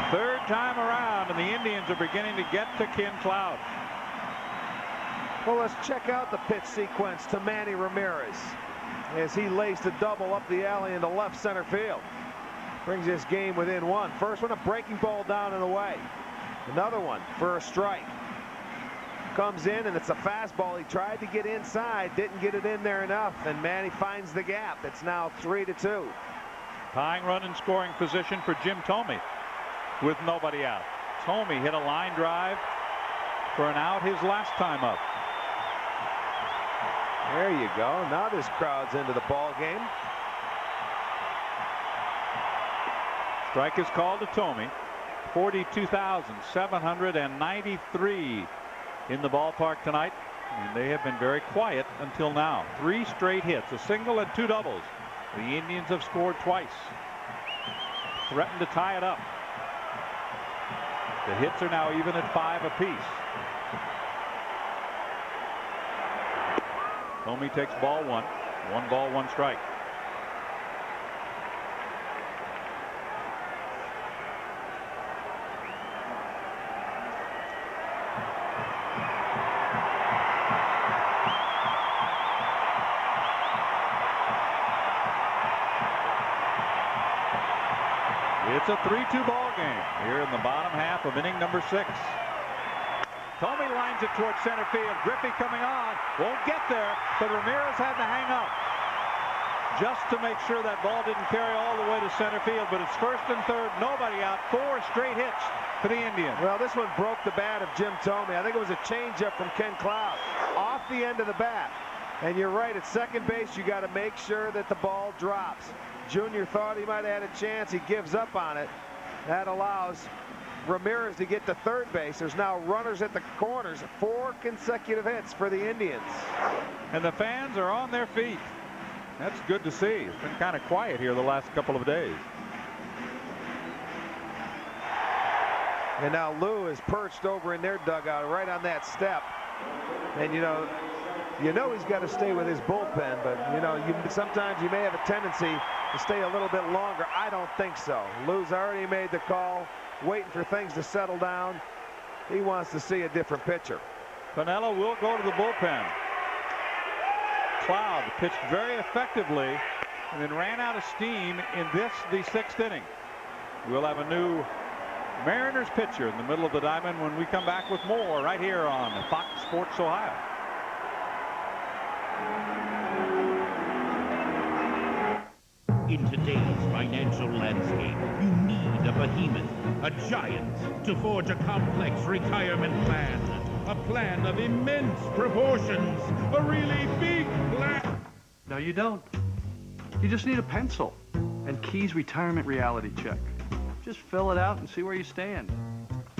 Third time around, and the Indians are beginning to get to Ken Cloud. Well, let's check out the pitch sequence to Manny Ramirez as he laced a double up the alley into left center field. Brings this game within 1. First one, a breaking ball down and away. Another one for a strike. Comes in, and it's a fastball. He tried to get inside, didn't get it in there enough, and Manny finds the gap. It's now 3-2. Tying run in scoring position for Jim Thome with nobody out. Thome hit a line drive for an out his last time up. There you go. Now this crowd's into the ball game. Strike is called to Thome. 42,793 in the ballpark tonight, and they have been very quiet until now. 3 straight hits, a single and 2 doubles. The Indians have scored twice. Threatened to tie it up. The hits are now even at 5 apiece. Thome takes ball 1. 1 ball, 1 strike. It's a 3-2 ball game here in the bottom half of inning number 6. Thome lines it towards center field. Griffey coming on. Won't get there, but Ramirez had to hang up just to make sure that ball didn't carry all the way to center field. But it's first and third, nobody out. 4 straight hits for the Indians. Well, this one broke the bat of Jim Thome. I think it was a changeup from Ken Cloud off the end of the bat. And you're right, at second base, you got to make sure that the ball drops. Junior thought he might have had a chance. He gives up on it. That allows Ramirez to get to third base. There's now runners at the corners. 4 consecutive hits for the Indians. And the fans are on their feet. That's good to see. It's been kind of quiet here the last couple of days. And now Lou is perched over in their dugout right on that step. And you know he's got to stay with his bullpen, but sometimes you may have a tendency to stay a little bit longer. I don't think so. Lou's already made the call, waiting for things to settle down. He wants to see a different pitcher. Piniella will go to the bullpen. Cloud pitched very effectively and then ran out of steam in the 6th inning. We'll have a new Mariners pitcher in the middle of the diamond when we come back with more right here on Fox Sports Ohio. In today's financial landscape, you need a behemoth, a giant, to forge a complex retirement plan. A plan of immense proportions. A really big plan. No, you don't. You just need a pencil and Key's retirement reality check. Just fill it out and see where you stand.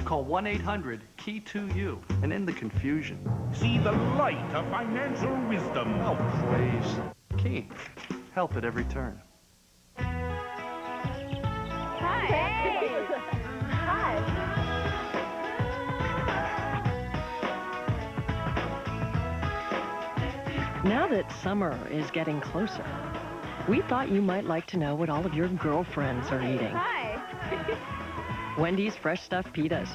Call 1-800-KEY-2U and end the confusion. See the light of financial wisdom. Oh, please. Key. Help at every turn. Hi. Hey. Hi. Now that summer is getting closer, We thought you might like to know what all of your girlfriends are eating. Hi. Wendy's fresh stuffed pitas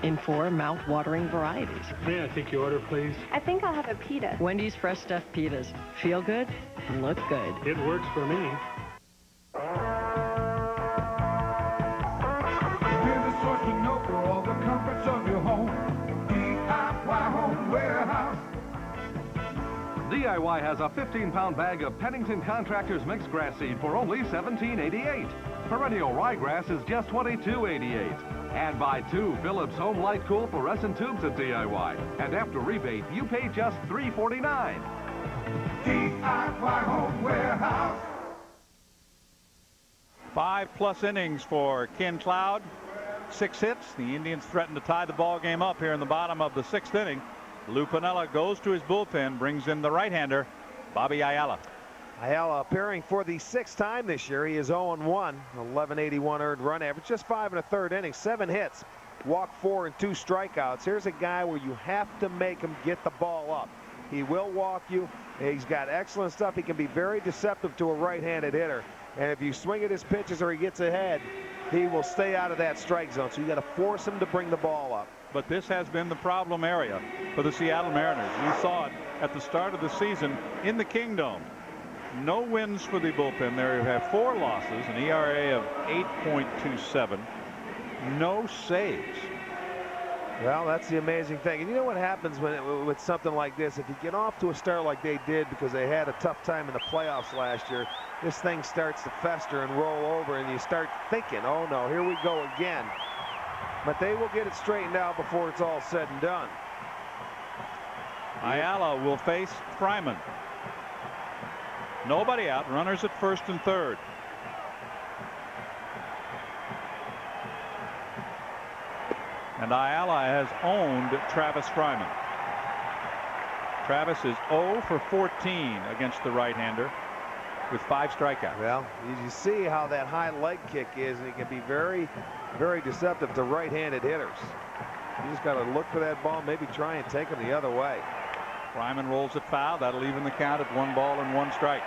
in 4 mouth-watering varieties. May I take your order, please? I think I'll have a pita. Wendy's fresh stuffed pitas. Feel good, look good. It works for me. Here's a source to know for all the comforts of your home. DIY Home Warehouse. DIY has a 15-pound bag of Pennington Contractors mixed grass seed for only $17.88. Perennial ryegrass is just $22.88. And buy 2 Philips Home Light Cool fluorescent tubes at DIY. And after rebate, you pay just $3.49. DIY Home Warehouse. 5+ innings for Ken Cloud. 6 hits. The Indians threaten to tie the ball game up here in the bottom of the 6th inning. Lou Piniella goes to his bullpen, brings in the right-hander, Bobby Ayala. Ayala appearing for the 6th time this year. He is 0-1, 1181 earned run average, just 5 1/3 innings, 7 hits, walk 4 and 2 strikeouts. Here's a guy where you have to make him get the ball up. He will walk you. He's got excellent stuff. He can be very deceptive to a right-handed hitter. And if you swing at his pitches or he gets ahead, he will stay out of that strike zone. So you got to force him to bring the ball up. But this has been the problem area for the Seattle Mariners. We saw it at the start of the season in the Kingdome. No wins for the bullpen there. You have 4 losses, an ERA of 8.27, no saves. Well, that's the amazing thing. And you know what happens with something like this? If you get off to a start like they did because they had a tough time in the playoffs last year, this thing starts to fester and roll over, and you start thinking, oh no, here we go again. But they will get it straightened out before it's all said and done. Ayala will face Fryman. Nobody out. Runners at 1st and 3rd. And Ayala has owned Travis Fryman. Travis is 0 for 14 against the right-hander with 5 strikeouts. Well, you see how that high leg kick is, and it can be very, very deceptive to right-handed hitters. You just got to look for that ball, maybe try and take him the other way. Fryman rolls it foul. That'll even the count at 1 ball and 1 strike.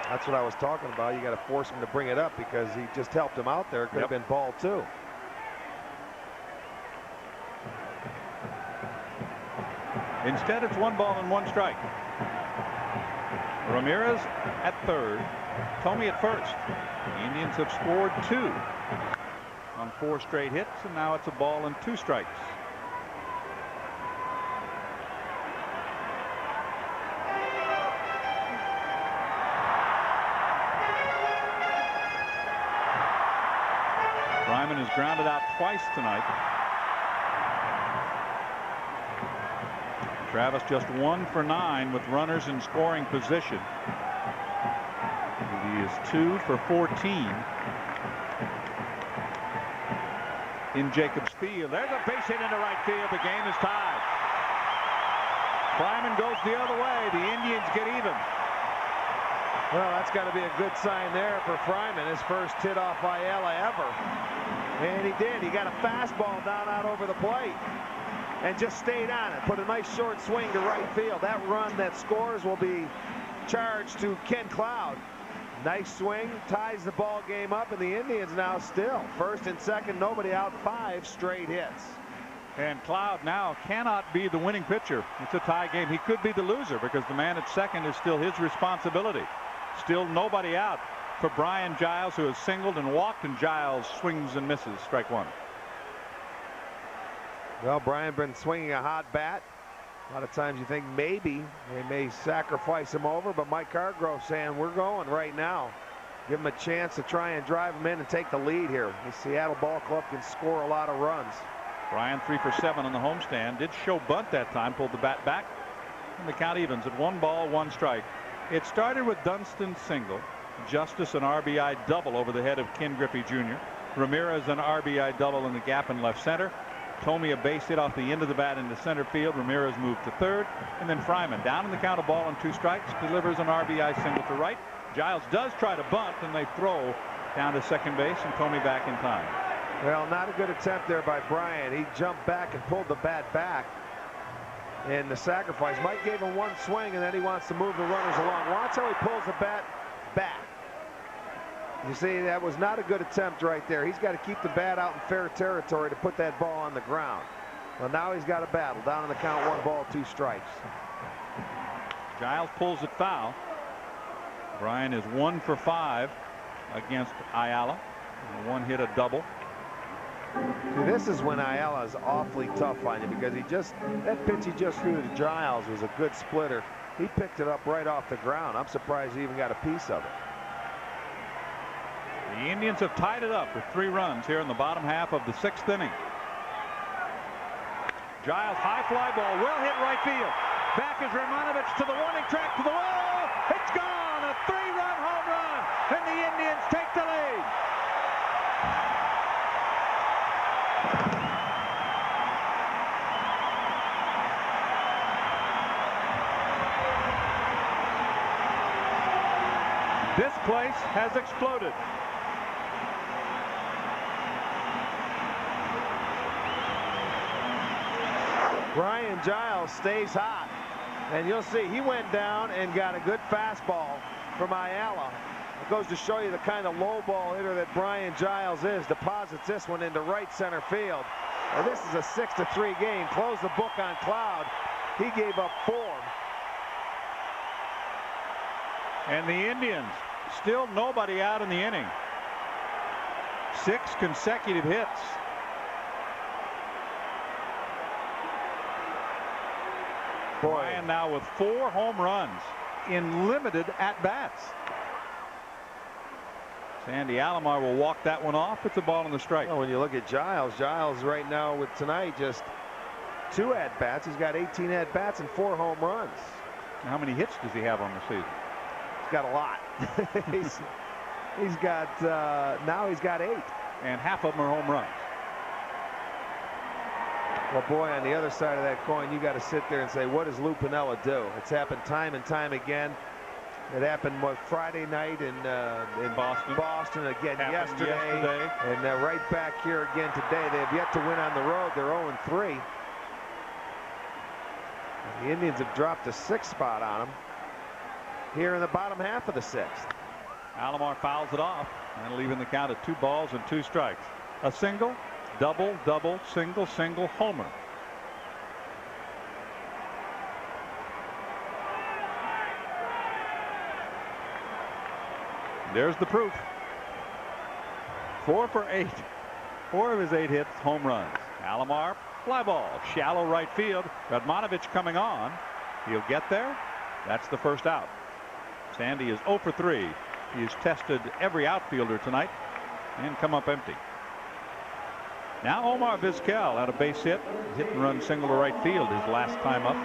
That's what I was talking about. You got to force him to bring it up because he just helped him out there. It could have been ball 2. Instead, it's 1 ball and 1 strike. Ramirez at 3rd. Tomey at 1st. The Indians have scored 2 on 4 straight hits, and now it's a ball and 2 strikes. Fryman has grounded out twice tonight. Travis just 1 for 9 with runners in scoring position. He is 2 for 14 in Jacobs Field. There's a base hit into right field. The game is tied. Fryman goes the other way. The Indians get even. Well, that's got to be a good sign there for Fryman. His first hit off Ayala ever. And he did. He got a fastball down out over the plate and just stayed on it. Put a nice short swing to right field. That run that scores will be charged to Ken Cloud. Nice swing, ties the ball game up, and the Indians now still 1st and 2nd, nobody out, 5 straight hits. And Cloud now cannot be the winning pitcher. It's a tie game. He could be the loser because the man at 2nd is still his responsibility. Still nobody out for Brian Giles, who has singled and walked, and Giles swings and misses. Strike 1. Well, Brian been swinging a hot bat. A lot of times you think maybe they may sacrifice him over, but Mike Hargrove saying we're going right now. Give him a chance to try and drive him in and take the lead here. The Seattle Ball Club can score a lot of runs. Brian 3 for 7 on the homestand. Did show bunt that time, pulled the bat back, and the count evens at 1 ball, 1 strike. It started with Dunston's single, Justice an RBI double over the head of Ken Griffey Jr. Ramirez an RBI double in the gap in left center. Tomey a base hit off the end of the bat into center field. Ramirez moved to 3rd, and then Fryman down in the count, of ball and 2 strikes, delivers an RBI single to right. Giles does try to bunt, and they throw down to 2nd base, and Tomey back in time. Well, not a good attempt there by Brian. He jumped back and pulled the bat back. in the sacrifice. Mike gave him one swing, and then he wants to move the runners along. Watch how he pulls the bat back. You see, that was not a good attempt right there. He's got to keep the bat out in fair territory to put that ball on the ground. Well, now he's got a battle. Down in the count, 1 ball, 2 strikes. Giles pulls it foul. Bryan is 1 for 5 against Ayala. 1 hit, a double. See, this is when Ayala is awfully tough on you, because that pitch he just threw to Giles was a good splitter. He picked it up right off the ground. I'm surprised he even got a piece of it. The Indians have tied it up with 3 runs here in the bottom half of the 6th inning. Giles, high fly ball, well hit right field. Back is Romanovich to the warning track, to the wall. It's gone. A 3-run home run, and the Indians take the lead. This place has exploded. Brian Giles stays hot, and you'll see he went down and got a good fastball from Ayala. It goes to show you the kind of low ball hitter that Brian Giles is. Deposits this one into right center field. And this is a 6-3 game. Close the book on Cloud. He gave up 4. And the Indians, still nobody out in the inning. 6 consecutive hits. Bryan now with 4 home runs in limited at-bats. Sandy Alomar will walk that one off. It's a ball in the strike. Well, when you look at Giles right now with tonight just 2 at-bats. He's got 18 at-bats and 4 home runs. How many hits does he have on the season? He's got a lot. he's got now he's got 8. And half of them are home runs. Well, boy, on the other side of that coin, you got to sit there and say, what does Lou Piniella do? It's happened time and time again. It happened Friday night in Boston again yesterday. And right back here again today. They have yet to win on the road. They're 0-3. The Indians have dropped a 6th spot on them here in the bottom half of the 6th. Alomar fouls it off and leaving the count at 2 balls and 2 strikes. A single, double, double, single, single, homer. There's the proof. 4 for 8. 4 of his 8 hits, home runs. Alomar, fly ball, shallow right field. Radmanovich coming on. He'll get there. That's the first out. Sandy is 0 for 3. He's tested every outfielder tonight and come up empty. Now Omar Vizquel had a base hit and run single to right field his last time up.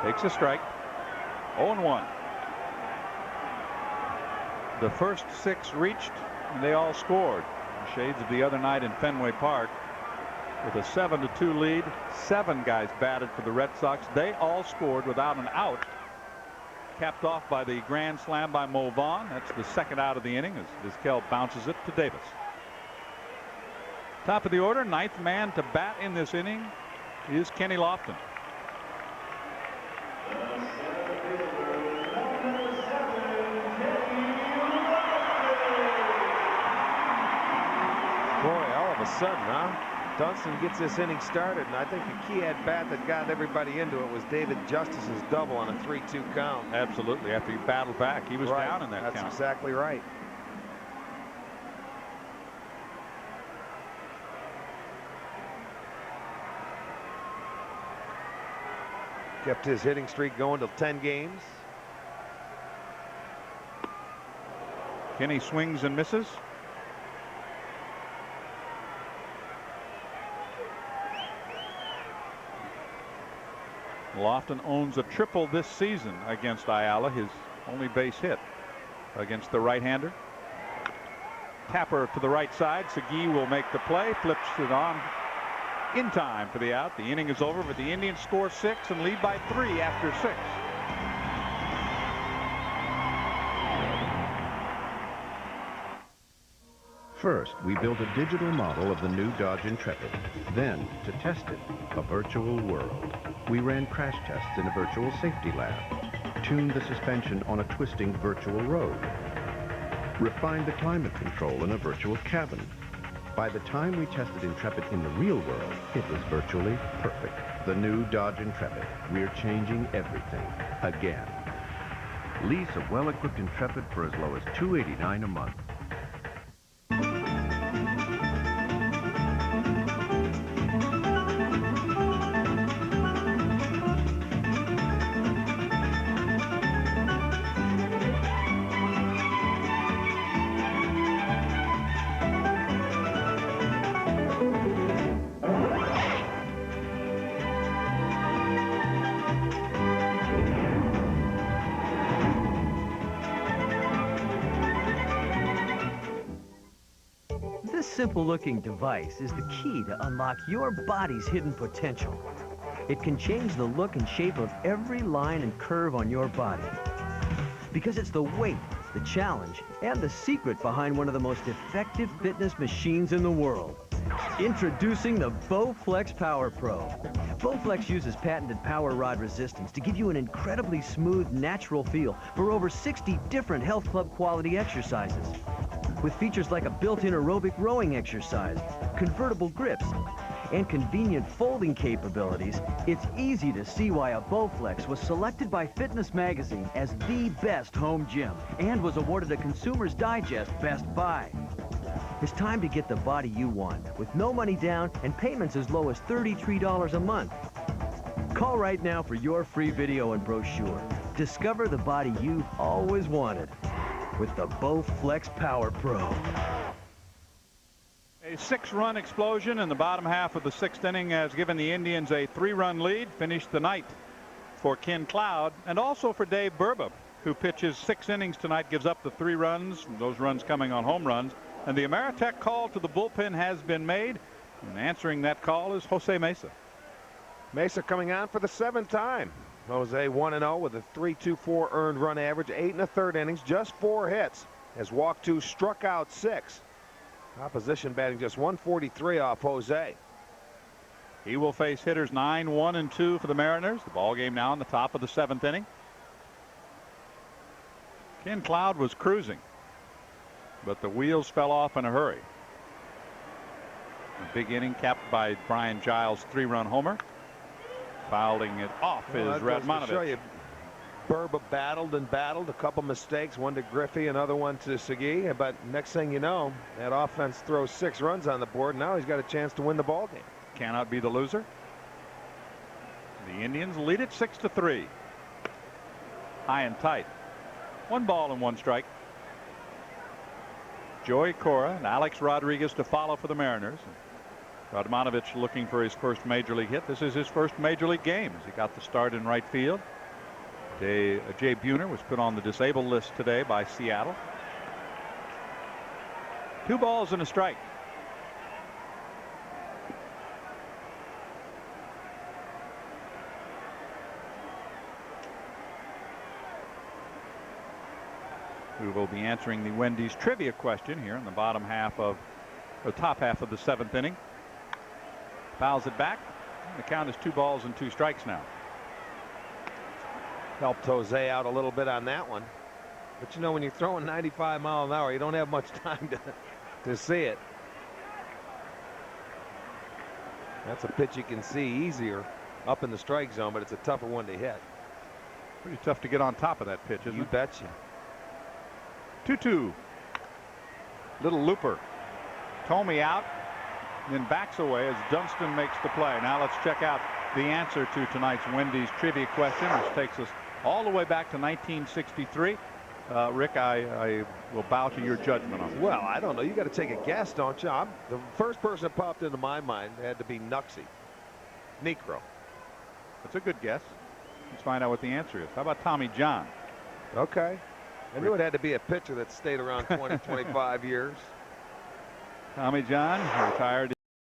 Takes a strike. 0-1. The first 6 reached, and they all scored. Shades of the other night in Fenway Park. With a 7-2 lead, 7 guys batted for the Red Sox. They all scored without an out. Capped off by the grand slam by Mo Vaughn. That's the second out of the inning as Vizquel bounces it to Davis. Top of the order, 9th man to bat in this inning is Kenny Lofton. Boy, all of a sudden, Dunston gets this inning started, and I think the key at bat that got everybody into it was David Justice's double on a 3-2 count. Absolutely. After he battled back, he was down in that count. That's exactly right. Kept his hitting streak going to 10 games. Kenny swings and misses. Lofton owns a triple this season against Ayala, his only base hit against the right-hander. Tapper to the right side. Segui will make the play, flips it on in time for the out. The inning is over, but the Indians score 6 and lead by 3 after 6. First, we built a digital model of the new Dodge Intrepid. Then, to test it, a virtual world. We ran crash tests in a virtual safety lab, tuned the suspension on a twisting virtual road, refined the climate control in a virtual cabin. By the time we tested Intrepid in the real world, it was virtually perfect. The new Dodge Intrepid. We're changing everything. Again. Lease a well-equipped Intrepid for as low as $289 a month. This simple-looking device is the key to unlock your body's hidden potential. It can change the look and shape of every line and curve on your body. Because it's the weight, the challenge, and the secret behind one of the most effective fitness machines in the world. Introducing the Bowflex Power Pro. Bowflex uses patented power rod resistance to give you an incredibly smooth, natural feel for over 60 different health club quality exercises. With features like a built-in aerobic rowing exercise, convertible grips, and convenient folding capabilities, it's easy to see why a Bowflex was selected by Fitness Magazine as the best home gym and was awarded a Consumer's Digest Best Buy. It's time to get the body you want with no money down and payments as low as $33 a month. Call right now for your free video and brochure. Discover the body you've always wanted with the Bowflex Power Pro. A 6-run explosion in the bottom half of the 6th inning has given the Indians a 3-run lead. Finished the night for Ken Cloud and also for Dave Burba, who pitches 6 innings tonight, gives up the 3 runs, those runs coming on home runs. And the Ameritech call to the bullpen has been made, and answering that call is Jose Mesa. Mesa coming on for the 7th time. Jose 1-0 with a 3.24 earned run average, 8 1/3 innings, just 4 hits. Has walked 2, struck out 6. Opposition batting just 143 off Jose. He will face hitters 9, 1, and 2 for the Mariners. The ball game now in the top of the 7th inning. Ken Cloud was cruising, but the wheels fell off in a hurry. A big inning capped by Brian Giles' 3-run homer. Fouling it off is Radmanovich. Burba battled and battled, a couple mistakes, one to Griffey, another one to Segui, but next thing you know, that offense throws 6 runs on the board. Now he's got a chance to win the ball game. Cannot be the loser. The Indians lead it 6-3. High and tight. 1 ball and 1 strike. Joey Cora and Alex Rodriguez to follow for the Mariners. Radmanovich looking for his first major league hit. This is his first major league game as he got the start in right field. Jay Buhner was put on the disabled list today by Seattle. 2 balls and a strike. We will be answering the Wendy's trivia question here in the bottom half of the top half of the 7th inning. Fouls it back. The count is 2 balls and 2 strikes now. Helped Jose out a little bit on that one. But you know, when you're throwing 95 miles an hour, you don't have much time to see it. That's a pitch you can see easier up in the strike zone, but it's a tougher one to hit. Pretty tough to get on top of that pitch, isn't it? You betcha. 2-2. Little looper. Tomey out, then backs away as Dunston makes the play. Now let's check out the answer to tonight's Wendy's trivia question, which takes us all the way back to 1963. Rick, I will bow to your judgment on this. Well, I don't know. You got to take a guess, don't you? The first person that popped into my mind had to be Nuxie. Necro. That's a good guess. Let's find out what the answer is. How about Tommy John? Okay. I knew it had to be a pitcher that stayed around 20, 25 years. Tommy John retired